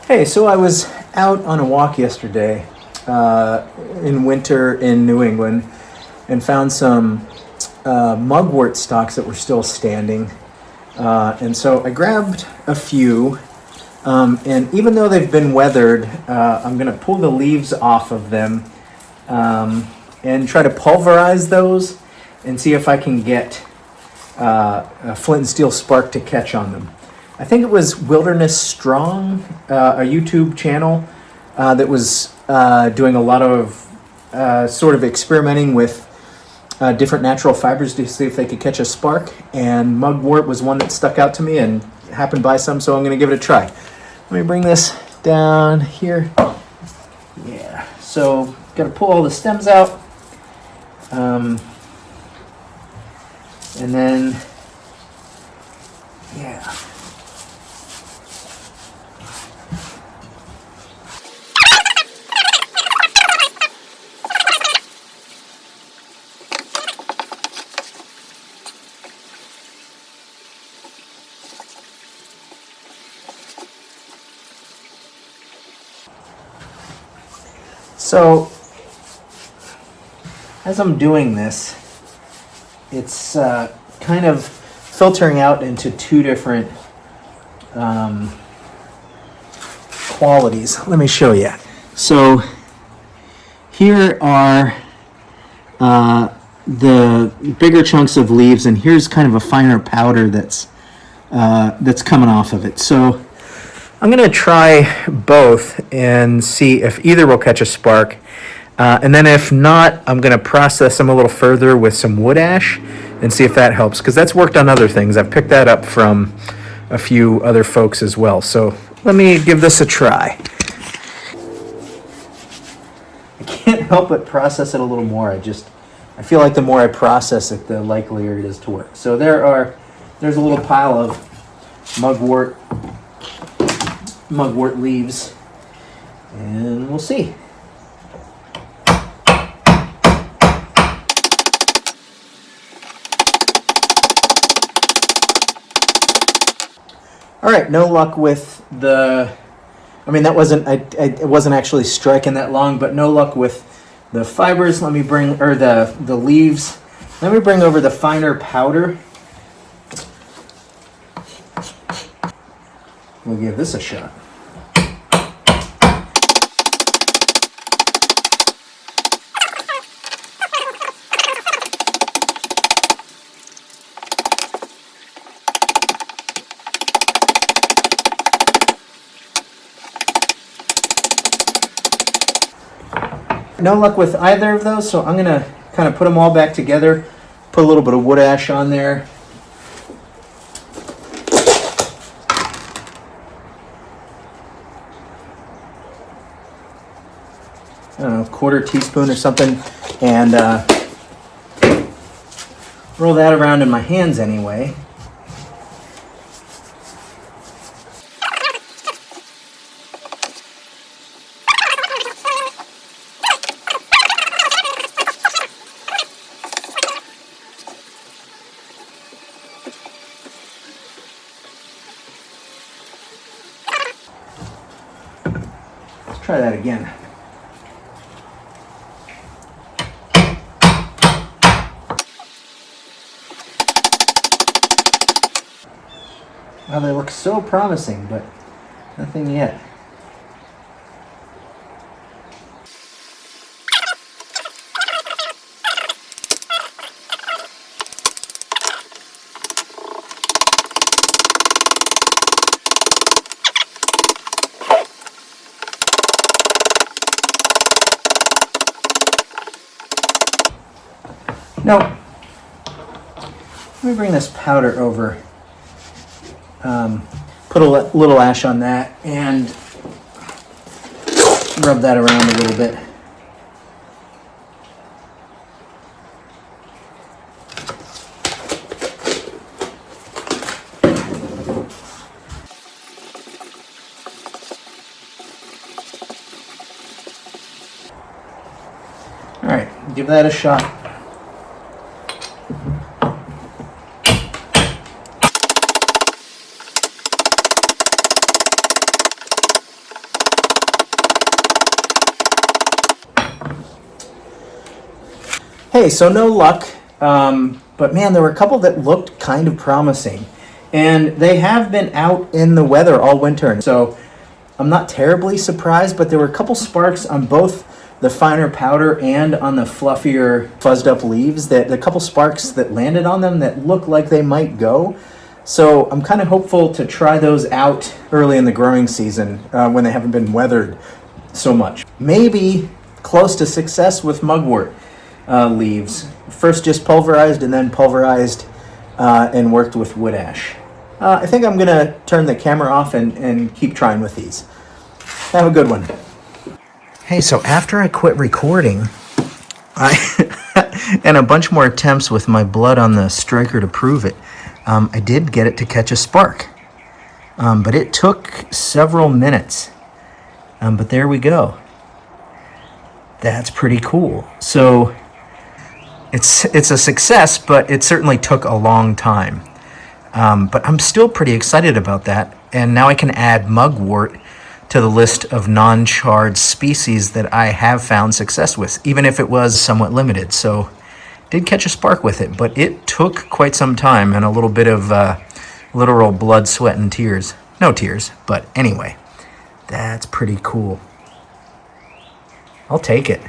Hey, so I was out on a walk yesterday in winter in New England and found some mugwort stalks that were still standing. And so I grabbed a few, and even though they've been weathered, I'm going to pull the leaves off of them and try to pulverize those and see if I can get a flint and steel spark to catch on them. I think it was WildernessStrong, a YouTube channel that was doing a lot of sort of experimenting with different natural fibers to see if they could catch a spark. And mugwort was one that stuck out to me and happened by some, so I'm going to give it a try. Let me bring this down here. Yeah, so got to pull all the stems out. And then, yeah. So, as I'm doing this, it's kind of filtering out into two different qualities. Let me show you. So, here are the bigger chunks of leaves, and here's kind of a finer powder that's coming off of it. So, I'm going to try both and see if either will catch a spark. And then if not, I'm going to process them a little further with some wood ash and see if that helps. Because that's worked on other things. I've picked that up from a few other folks as well. So let me give this a try. I can't help but process it a little more. I feel like the more I process it, the likelier it is to work. So there's a little pile of mugwort leaves, and we'll see. All right, no luck with it wasn't actually striking that long, but no luck with the fibers. Let me bring, or the leaves. Let me bring over the finer powder. We'll give this a shot. No luck with either of those, so I'm going to kind of put them all back together, put a little bit of wood ash on there. I don't know, quarter teaspoon or something, and roll that around in my hands anyway. Let's try that again. Well, they look so promising, but nothing yet. No. Let me bring this powder over. Put a little ash on that and rub that around a little bit. All right, give that a shot. Okay, so no luck, but man, there were a couple that looked kind of promising. And they have been out in the weather all winter, so I'm not terribly surprised, but there were a couple sparks on both the finer powder and on the fluffier fuzzed up leaves, that a couple sparks that landed on them that look like they might go. So I'm kind of hopeful to try those out early in the growing season when they haven't been weathered so much. Maybe close to success with mugwort leaves. First just pulverized and then pulverized and worked with wood ash. I think I'm gonna turn the camera off and keep trying with these. Have a good one. Hey, so after I quit recording, and a bunch more attempts with my blood on the striker to prove it, I did get it to catch a spark. But it took several minutes. But there we go. That's pretty cool. So it's a success, but it certainly took a long time. But I'm still pretty excited about that. And now I can add mugwort to the list of non-charred species that I have found success with, even if it was somewhat limited. So did catch a spark with it, but it took quite some time and a little bit of literal blood, sweat, and tears. No tears, but anyway, that's pretty cool. I'll take it.